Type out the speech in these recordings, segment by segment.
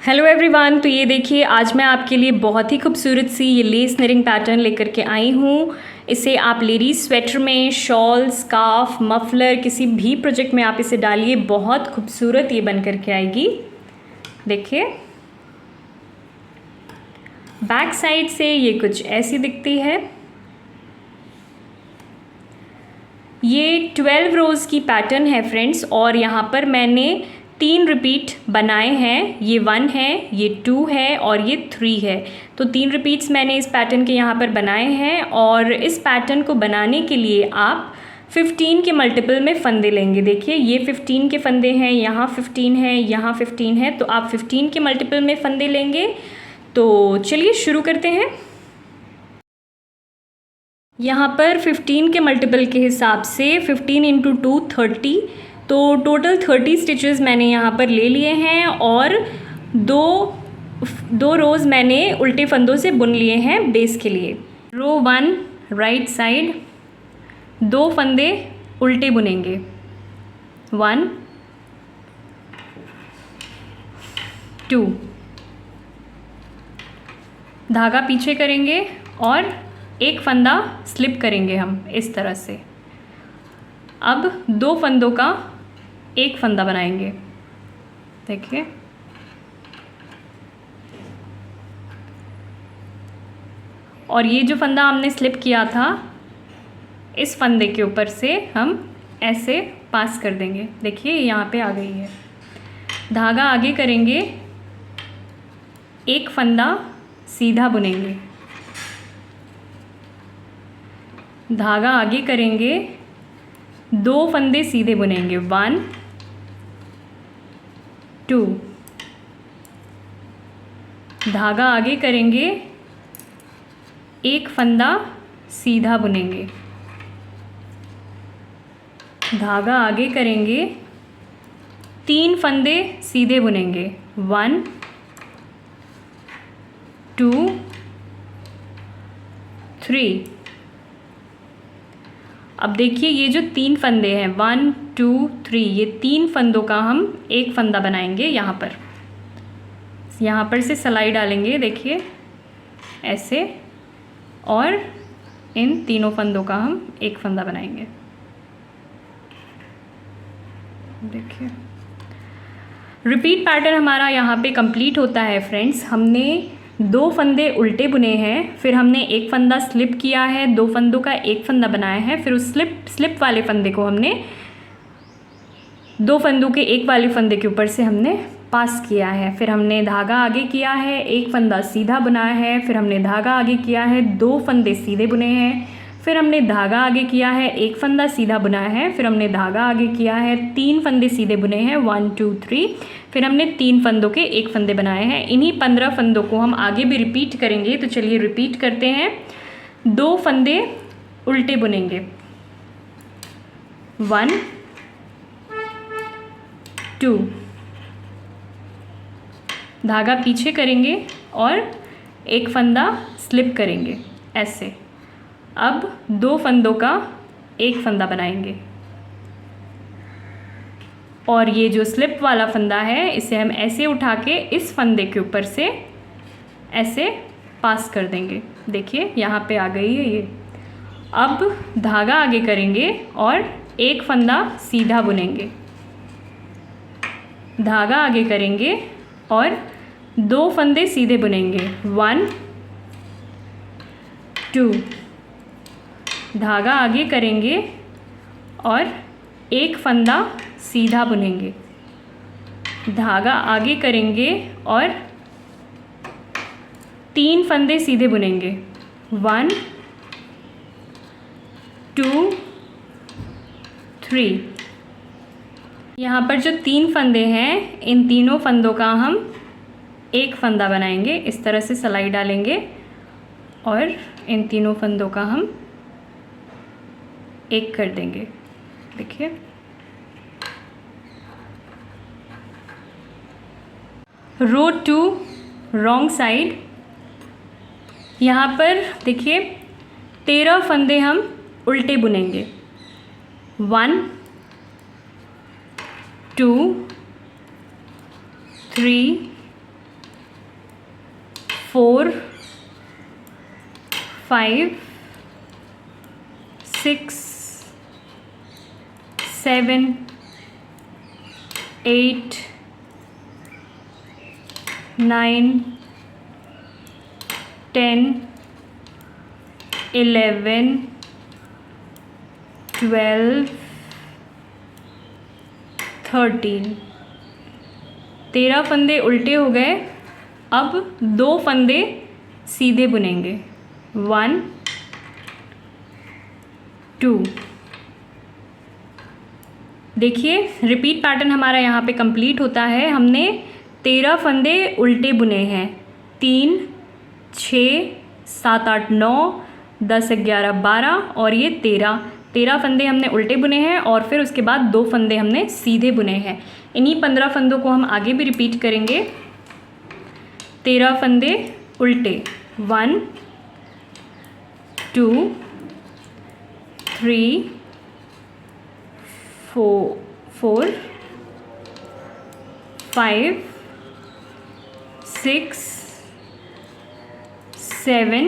Hello everyone. तो ये देखिए, आज मैं आपके लिए बहुत ही खूबसूरत सी ये लेस निटिंग पैटर्न लेकर के आई हूँ। इसे आप लेडीज स्वेटर में, शॉल, स्कार्फ, मफलर, किसी भी प्रोजेक्ट में आप इसे डालिए, बहुत खूबसूरत ये बन करके आएगी। देखिए, बैक साइड से ये कुछ ऐसी दिखती है। ये 12 रोज़ की पैटर्न है फ्रेंड्स, और यहाँ पर मैंने 3 रिपीट बनाए हैं। ये 1 है, ये 2 है और ये 3 है। तो 3 रिपीट्स मैंने इस पैटर्न के यहाँ पर बनाए हैं। और इस पैटर्न को बनाने के लिए आप 15 के मल्टीपल में फंदे लेंगे। देखिए, ये 15 के फंदे हैं, यहाँ 15 है, यहाँ 15 है, तो आप 15 के मल्टीपल में फंदे लेंगे। तो चलिए शुरू करते हैं। यहाँ पर 15 के मल्टीपल के हिसाब से 15 × 2 30, तो टोटल 30 स्टिचेस मैंने यहाँ पर ले लिए हैं। और दो रोज़ मैंने उल्टे फंदों से बुन लिए हैं बेस के लिए। रो 1 राइट साइड, 2 फंदे उल्टे बुनेंगे, 1 2, धागा पीछे करेंगे और एक फंदा स्लिप करेंगे हम इस तरह से। अब 2 फंदों का एक फंदा बनाएंगे। देखिए, और ये जो फंदा हमने स्लिप किया था, इस फंदे के ऊपर से हम ऐसे पास कर देंगे। देखिए, यहाँ पे आ गई है। धागा आगे करेंगे, एक फंदा सीधा बुनेंगे, धागा आगे करेंगे, 2 फंदे सीधे बुनेंगे, 1 2, धागा आगे करेंगे, एक फंदा सीधा बुनेंगे, धागा आगे करेंगे, 3 फंदे सीधे बुनेंगे, 1 2 3। अब देखिए, ये जो 3 फंदे हैं, 1 2 3, ये 3 फंदों का हम एक फंदा बनाएंगे। यहाँ पर से सिलाई डालेंगे, देखिए ऐसे, और इन तीनों फंदों का हम एक फंदा बनाएंगे। देखिए, रिपीट पैटर्न हमारा यहाँ पे कंप्लीट होता है फ्रेंड्स। हमने 2 फंदे उल्टे बुने हैं, फिर हमने एक फंदा स्लिप किया है, 2 फंदों का एक फंदा बनाया है, फिर उस स्लिप वाले फंदे को हमने 2 फंदों के एक वाले फंदे के ऊपर से हमने पास किया है। फिर हमने धागा आगे किया है, एक फंदा सीधा बुनाया है, फिर हमने धागा आगे किया है, 2 फंदे सीधे बुने हैं, फिर हमने धागा आगे किया है, एक फंदा सीधा बुनाया है, फिर हमने धागा आगे किया है, 3 फंदे सीधे बुने हैं, 1 2 3, फिर हमने 3 फंदों के एक fंदे बनाए हैं। इन्हीं 15 फंदों को हम आगे भी रिपीट करेंगे। तो चलिए रिपीट करते हैं। 2 फंदे उल्टे बुनेंगे, 1 2, धागा पीछे करेंगे और एक फंदा स्लिप करेंगे ऐसे। अब 2 फंदों का एक फंदा बनाएंगे, और ये जो स्लिप वाला फंदा है, इसे हम ऐसे उठा के इस फंदे के ऊपर से ऐसे पास कर देंगे। देखिए, यहाँ पे आ गई है ये। अब धागा आगे करेंगे और एक फंदा सीधा बुनेंगे, धागा आगे करेंगे और 2 फंदे सीधे बुनेंगे, 1 2, धागा आगे करेंगे और एक फंदा सीधा बुनेंगे, धागा आगे करेंगे और 3 फंदे सीधे बुनेंगे, 1 2 3। यहाँ पर जो 3 फंदे हैं, इन तीनों फंदों का हम एक फंदा बनाएंगे। इस तरह से सिलाई डालेंगे और इन तीनों फंदों का हम एक कर देंगे। देखिए, रो 2 रॉन्ग साइड, यहाँ पर देखिए 13 फंदे हम उल्टे बुनेंगे, 1 2 3 4 5 6 7 8 9 10 11 12 13 13 फंदे उल्टे हो गए। अब 2 फंदे सीधे बुनेंगे। 1 2। देखिए रिपीट पैटर्न हमारा यहाँ पे कंप्लीट होता है। हमने 13 फंदे उल्टे बुने हैं। 3 6 7 8 9 10 11 12 और ये 13 फंदे हमने उल्टे बुने हैं और फिर उसके बाद 2 फंदे हमने सीधे बुने हैं। इन्हीं 15 फंदों को हम आगे भी रिपीट करेंगे। 13 फंदे उल्टे। 1 2 3 4 5 6 7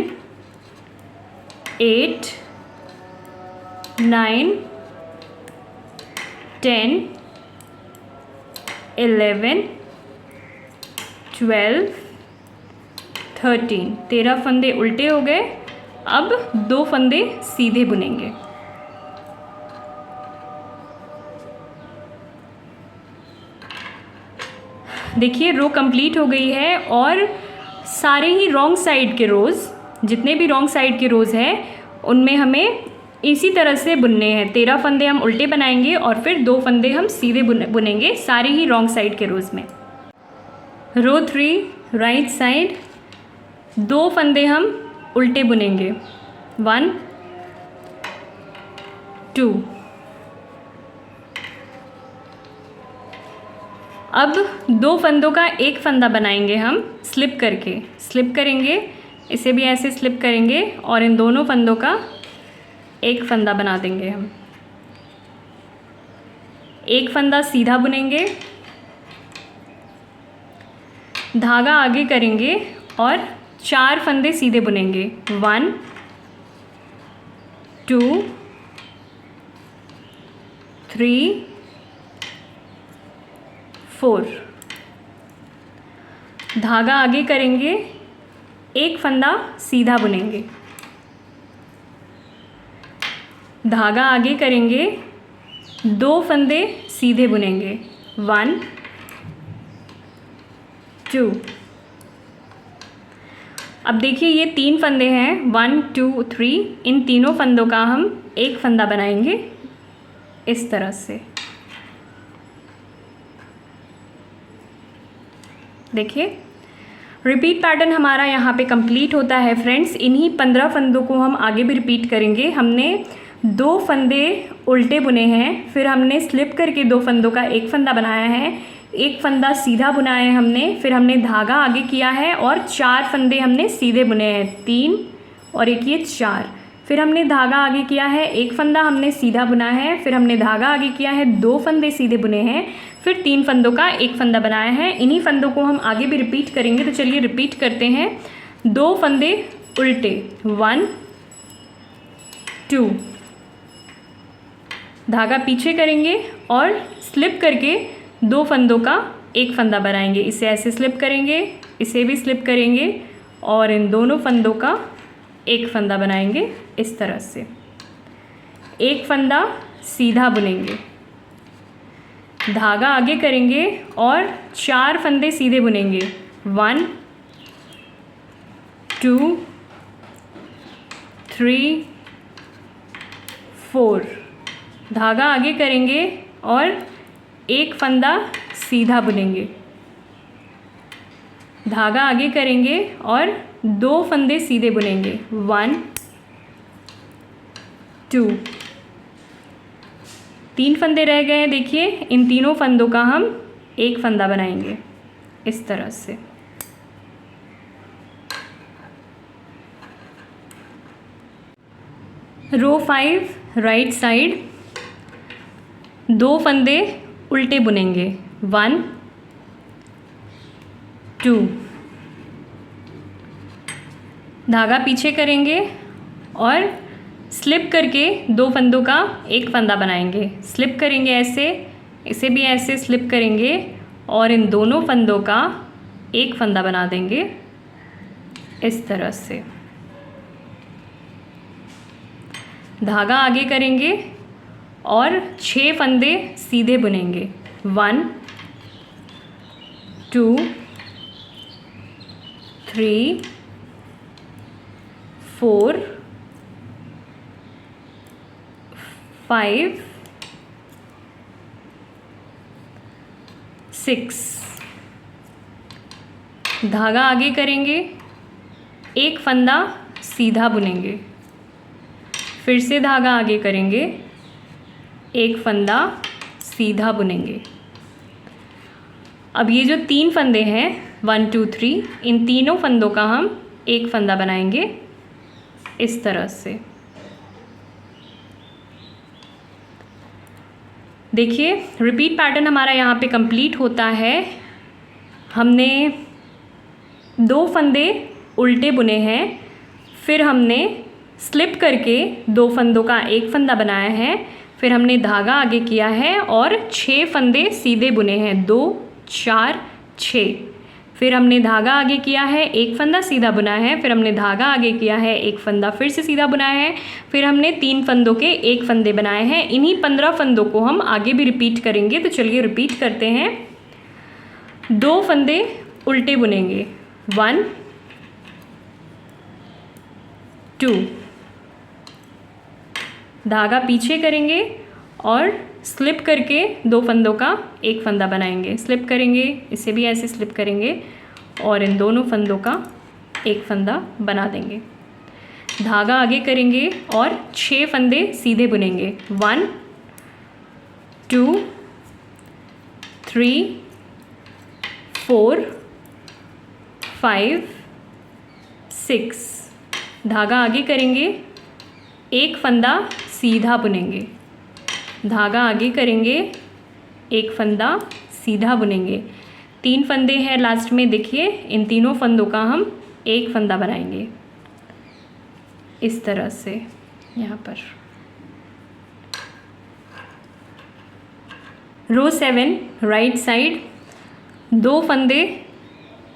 8 9 10 11 12 13। 13 फंदे उल्टे हो गए। अब 2 फंदे सीधे बुनेंगे। देखिए रो कंप्लीट हो गई है और सारे ही रॉन्ग साइड के रोज़, जितने भी रॉन्ग साइड के रोज़ हैं उनमें हमें इसी तरह से बुनने हैं। 13 फंदे हम उल्टे बनाएंगे और फिर 2 फंदे हम सीधे बुनेंगे सारे ही रॉन्ग साइड के रोज़ में। रो 3 राइट साइड, 2 फंदे हम उल्टे बुनेंगे। 1 2। अब 2 फंदों का एक फंदा बनाएंगे हम स्लिप करके। स्लिप करेंगे, इसे भी ऐसे स्लिप करेंगे और इन दोनों फंदों का एक फंदा बना देंगे हम। एक फंदा सीधा बुनेंगे, धागा आगे करेंगे और 4 फंदे सीधे बुनेंगे। 1 2 3 4। धागा आगे करेंगे, एक फंदा सीधा बुनेंगे, धागा आगे करेंगे, 2 फंदे सीधे बुनेंगे। 1 2। अब देखिए ये 3 फंदे हैं 1 2 3। इन तीनों फंदों का हम एक फंदा बनाएंगे इस तरह से। देखिए रिपीट पैटर्न हमारा यहाँ पे कंप्लीट होता है फ्रेंड्स। इन्हीं 15 फंदों को हम आगे भी रिपीट करेंगे। हमने 2 फंदे उल्टे बुने हैं, फिर हमने स्लिप करके 2 फंदों का एक फंदा बनाया है, एक फंदा सीधा बुना है हमने, फिर हमने धागा आगे किया है और 4 फंदे हमने सीधे बुने हैं। 3 और एक ये 4। फिर हमने धागा आगे किया है, एक फंदा हमने सीधा बुना है, फिर हमने धागा आगे किया है, 2 फंदे सीधे बुने हैं, फिर 3 फंदों का एक फंदा बनाया है। इन्हीं फंदों को हम आगे भी रिपीट करेंगे। तो चलिए रिपीट करते हैं। 2 फंदे उल्टे। 1 2। धागा पीछे करेंगे और स्लिप करके 2 फंदों का एक फंदा बनाएंगे। इसे ऐसे स्लिप करेंगे, इसे भी स्लिप करेंगे और इन दोनों फंदों का एक फंदा बनाएंगे इस तरह से। एक फंदा सीधा बुनेंगे, धागा आगे करेंगे और 4 फंदे सीधे बुनेंगे। 1 2 3 4। धागा आगे करेंगे और एक फंदा सीधा बुनेंगे, धागा आगे करेंगे और 2 फंदे सीधे बुनेंगे। 1 2। 3 फंदे रह गए हैं। देखिए इन तीनों फंदों का हम एक फंदा बनाएंगे इस तरह से। रो 5 राइट साइड, 2 फंदे उल्टे बुनेंगे। 1 2। धागा पीछे करेंगे और स्लिप करके 2 फंदों का एक फंदा बनाएंगे। स्लिप करेंगे ऐसे, इसे भी ऐसे स्लिप करेंगे और इन दोनों फंदों का एक फंदा बना देंगे इस तरह से। धागा आगे करेंगे और 6 फंदे सीधे बुनेंगे। 1 2 3 4 5 6। धागा आगे करेंगे, एक फंदा सीधा बुनेंगे, फिर से धागा आगे करेंगे, एक फंदा सीधा बुनेंगे। अब ये जो 3 फंदे हैं 1 2 3, इन तीनों फंदों का हम एक फंदा बनाएंगे इस तरह से। देखिए रिपीट पैटर्न हमारा यहाँ पे कंप्लीट होता है। हमने 2 फंदे उल्टे बुने हैं, फिर हमने स्लिप करके 2 फंदों का एक फंदा बनाया है, फिर हमने धागा आगे किया है और 6 फंदे सीधे बुने हैं, 2 4 6। फिर हमने धागा आगे किया है, एक फंदा सीधा बुना है, फिर हमने धागा आगे किया है, एक फंदा फिर से सीधा बुनाया है, फिर हमने 3 फंदों के एक फंदे बनाए हैं। इन्हीं 15 फंदों को हम आगे भी रिपीट करेंगे। तो चलिए रिपीट करते हैं। 2 फंदे उल्टे बुनेंगे, 1 2, धागा पीछे करेंगे और स्लिप करके 2 फंदों का एक फंदा बनाएंगे। स्लिप करेंगे, इसे भी ऐसे स्लिप करेंगे और इन दोनों फंदों का एक फंदा बना देंगे। धागा आगे करेंगे और 6 फंदे सीधे बुनेंगे, 1 2 3 4 5 6। धागा आगे करेंगे, एक फंदा सीधा बुनेंगे, धागा आगे करेंगे, एक फंदा सीधा बुनेंगे। 3 फंदे हैं लास्ट में, देखिए इन तीनों फंदों का हम एक फंदा बनाएंगे इस तरह से। यहाँ पर रो 7 राइट साइड 2 फंदे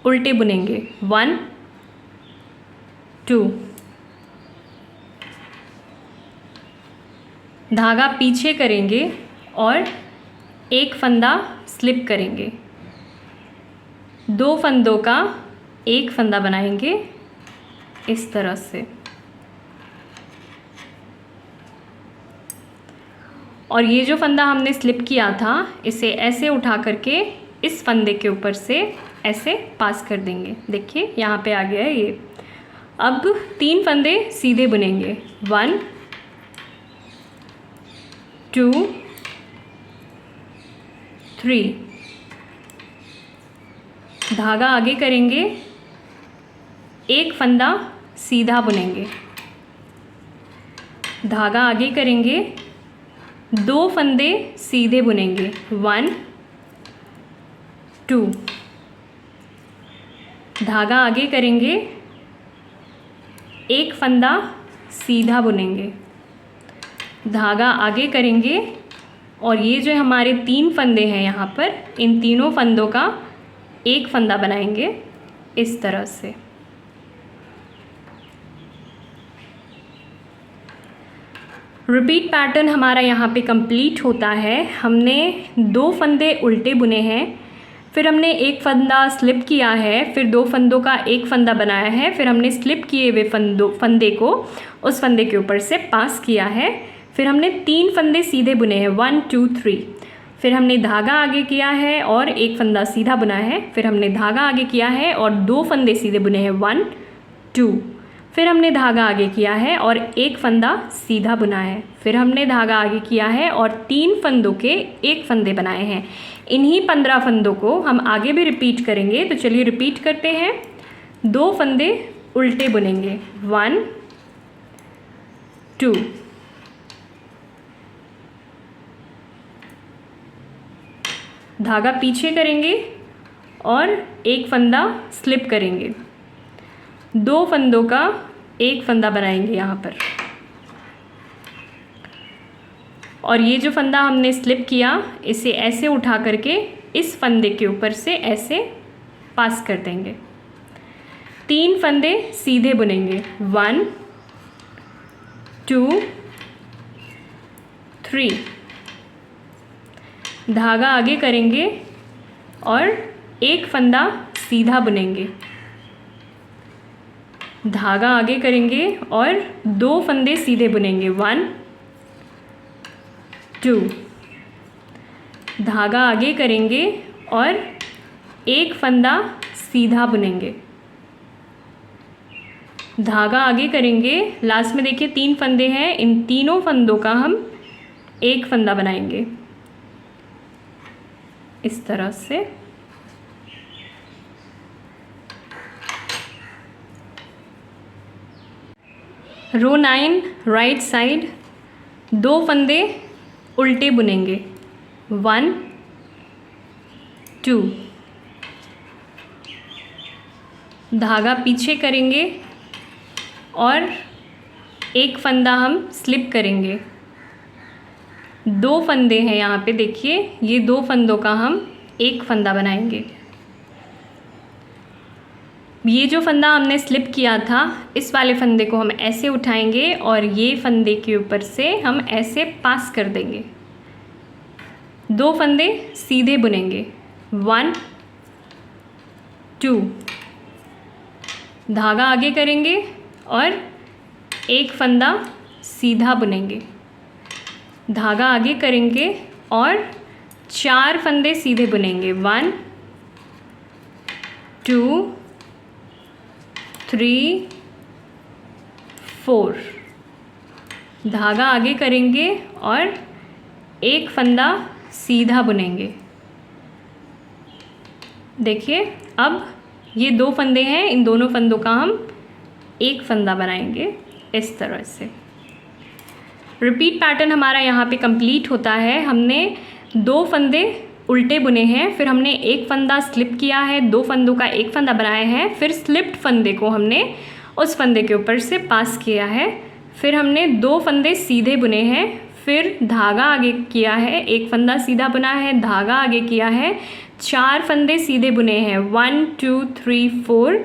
उल्टे बुनेंगे, 1 2, धागा पीछे करेंगे और एक फंदा स्लिप करेंगे, 2 फंदों का एक फंदा बनाएंगे इस तरह से। और ये जो फंदा हमने स्लिप किया था, इसे ऐसे उठा करके इस फंदे के ऊपर से ऐसे पास कर देंगे। देखिए यहाँ पे आ गया है ये। अब 3 फंदे सीधे बुनेंगे, 1 2 3, धागा आगे करेंगे, एक फंदा सीधा बुनेंगे, धागा आगे करेंगे, 2 फंदे सीधे बुनेंगे, 1 2, धागा आगे करेंगे, एक फंदा सीधा बुनेंगे, धागा आगे करेंगे और ये जो हमारे 3 फंदे हैं यहाँ पर, इन तीनों फंदों का एक फंदा बनाएंगे इस तरह से। रिपीट पैटर्न हमारा यहाँ पे कंप्लीट होता है। हमने 2 फंदे उल्टे बुने हैं, फिर हमने एक फंदा स्लिप किया है, फिर 2 फंदों का एक फंदा बनाया है, फिर हमने स्लिप किए हुए फंदे को उस फंदे के ऊपर से पास किया है, फिर हमने 3 फंदे सीधे बुने हैं, 1 2 3, फिर हमने धागा आगे किया है और एक फंदा सीधा बुना है, फिर हमने धागा आगे किया है और 2 फंदे सीधे बुने हैं, 1 2, फिर हमने धागा आगे किया है और एक फंदा सीधा बुना है, फिर हमने धागा आगे किया है और 3 फंदों के एक फंदे बनाए हैं। इन्हीं 15 फंदों को हम आगे भी रिपीट करेंगे। तो चलिए रिपीट करते हैं। 2 फंदे उल्टे बुनेंगे, 1 2, धागा पीछे करेंगे और एक फंदा स्लिप करेंगे, 2 फंदों का एक फंदा बनाएंगे यहाँ पर, और ये जो फंदा हमने स्लिप किया इसे ऐसे उठा करके इस फंदे के ऊपर से ऐसे पास कर देंगे। 3 फंदे सीधे बुनेंगे, 1 2 3। धागा आगे करेंगे और एक फंदा सीधा बुनेंगे, धागा आगे करेंगे और 2 फंदे सीधे बुनेंगे, 1 2। धागा आगे करेंगे और एक फंदा सीधा बुनेंगे, धागा आगे करेंगे। लास्ट में देखिए 3 फंदे हैं, इन तीनों फंदों का हम एक फंदा बनाएंगे इस तरह से। रो 9 राइट साइड, 2 फंदे उल्टे बुनेंगे, 1 2। धागा पीछे करेंगे और एक फंदा हम स्लिप करेंगे। 2 फंदे हैं यहाँ पे, देखिए ये 2 फंदों का हम एक फंदा बनाएंगे। ये जो फंदा हमने स्लिप किया था इस वाले फंदे को हम ऐसे उठाएंगे और ये फंदे के ऊपर से हम ऐसे पास कर देंगे। 2 फंदे सीधे बुनेंगे, 1 2। धागा आगे करेंगे और एक फंदा सीधा बुनेंगे, धागा आगे करेंगे और 4 फंदे सीधे बुनेंगे, 1 2 3 4। धागा आगे करेंगे और एक फंदा सीधा बुनेंगे। देखिए अब ये 2 फंदे हैं, इन दोनों फंदों का हम एक फंदा बनाएंगे इस तरह से। रिपीट पैटर्न हमारा यहाँ पे कंप्लीट होता है। हमने 2 फंदे उल्टे बुने हैं, फिर हमने एक फंदा स्लिप किया है, 2 फंदों का एक फंदा बनाया है, फिर स्लिप्ड फंदे को हमने उस फंदे के ऊपर से पास किया है, फिर हमने 2 फंदे सीधे बुने हैं, फिर धागा आगे किया है, एक फंदा सीधा बुना है, धागा आगे किया है, 4 फंदे सीधे बुने हैं, 1 2 3 4।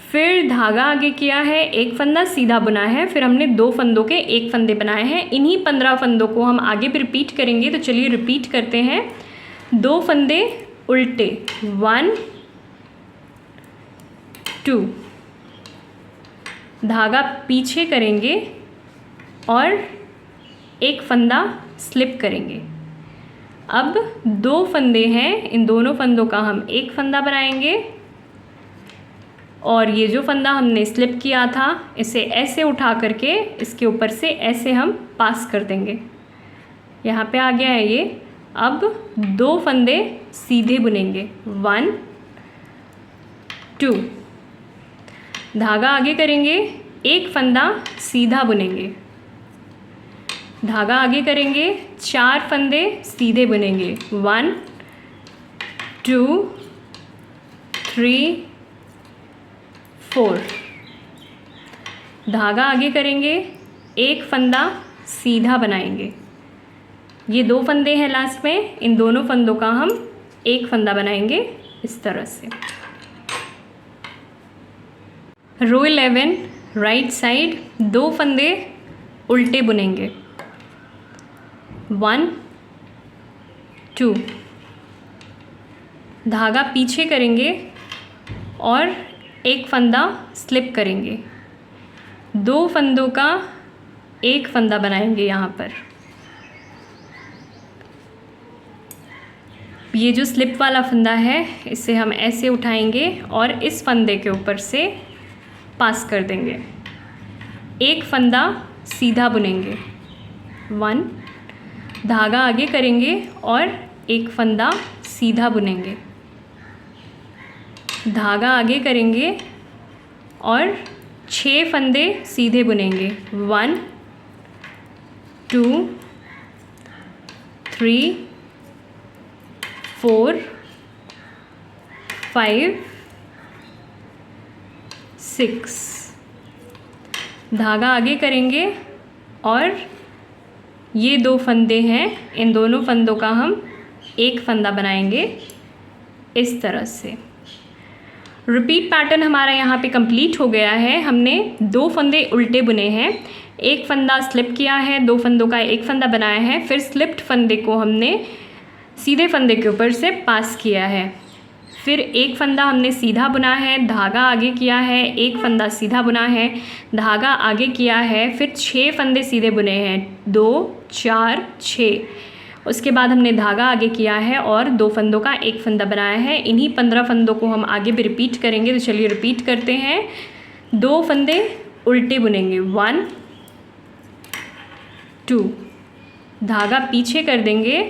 फिर धागा आगे किया है, एक फंदा सीधा बुना है, फिर हमने 2 फंदों के एक फंदे बनाए हैं। इन्हीं 15 फंदों को हम आगे भी रिपीट करेंगे, तो चलिए रिपीट करते हैं। 2 फंदे उल्टे, 1 2। धागा पीछे करेंगे और एक फंदा स्लिप करेंगे। अब 2 फंदे हैं, इन दोनों फंदों का हम एक फंदा बनाएंगे और ये जो फंदा हमने स्लिप किया था इसे ऐसे उठा करके इसके ऊपर से ऐसे हम पास कर देंगे। यहाँ पे आ गया है ये। अब 2 फंदे सीधे बुनेंगे, 1 2। धागा आगे करेंगे, एक फंदा सीधा बुनेंगे, धागा आगे करेंगे, 4 फंदे सीधे बुनेंगे, 1 2 3 4। धागा आगे करेंगे, एक फंदा सीधा बनाएंगे। ये 2 फंदे हैं लास्ट में, इन दोनों फंदों का हम एक फंदा बनाएंगे इस तरह से। रो 11 राइट साइड, 2 फंदे उल्टे बुनेंगे, 1 2। धागा पीछे करेंगे और एक फंदा स्लिप करेंगे, 2 फंदों का एक फंदा बनाएंगे। यहाँ पर ये जो स्लिप वाला फंदा है इसे हम ऐसे उठाएंगे और इस फंदे के ऊपर से पास कर देंगे, एक फंदा सीधा बुनेंगे, 1। धागा आगे करेंगे और एक फंदा सीधा बुनेंगे, धागा आगे करेंगे और 6 फंदे सीधे बुनेंगे, 1 2 3 4 5 6। धागा आगे करेंगे और ये 2 फंदे हैं, इन दोनों फंदों का हम एक फंदा बनाएंगे इस तरह से। रिपीट पैटर्न हमारा यहाँ पे कंप्लीट हो गया है। हमने 2 फंदे उल्टे बुने हैं, एक फंदा स्लिप किया है, 2 फंदों का एक फंदा बनाया है, फिर स्लिप्ड फंदे को हमने सीधे फंदे के ऊपर से पास किया है, फिर एक फंदा हमने सीधा बुना है, धागा आगे किया है, एक फंदा सीधा बुना है, धागा आगे किया है, फिर 6 फंदे सीधे बुने हैं, 2 4 6। उसके बाद हमने धागा आगे किया है और 2 फंदों का एक फंदा बनाया है। इन्हीं 15 फंदों को हम आगे भी रिपीट करेंगे। तो चलिए रिपीट करते हैं। 2 फंदे उल्टे बुनेंगे, 1 2, धागा पीछे कर देंगे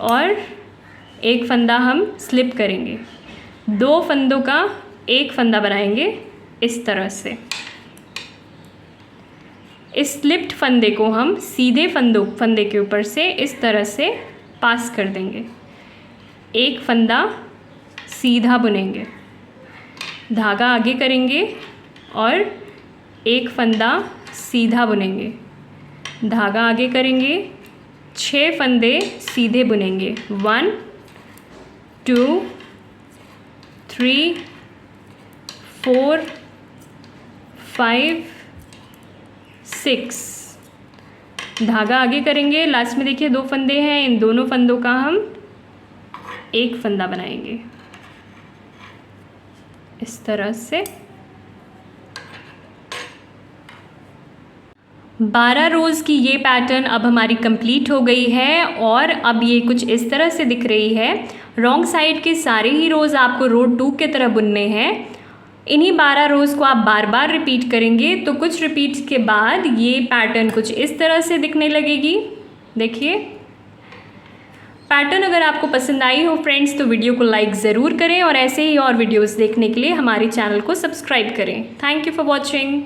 और एक फंदा हम स्लिप करेंगे, 2 फंदों का एक फंदा बनाएंगे इस तरह से। इस स्लिप्ड फंदे को हम सीधे फंदे के ऊपर से इस तरह से पास कर देंगे, एक फंदा सीधा बुनेंगे, धागा आगे करेंगे और एक फंदा सीधा बुनेंगे, धागा आगे करेंगे, 6 फंदे सीधे बुनेंगे, 1 2 3 4 5 6। धागा आगे करेंगे, लास्ट में देखिए 2 फंदे हैं, इन दोनों फंदों का हम एक फंदा बनाएंगे इस तरह से। 12 रोज़ की ये पैटर्न अब हमारी कंप्लीट हो गई है और अब ये कुछ इस तरह से दिख रही है। रॉन्ग साइड के सारे ही रोज़ आपको रो 2 की तरह बुनने हैं। इन्हीं 12 रोज़ को आप बार बार रिपीट करेंगे तो कुछ रिपीट्स के बाद ये पैटर्न कुछ इस तरह से दिखने लगेगी। देखिए पैटर्न अगर आपको पसंद आई हो फ्रेंड्स तो वीडियो को लाइक ज़रूर करें और ऐसे ही और वीडियोस देखने के लिए हमारे चैनल को सब्सक्राइब करें। Thank you for watching.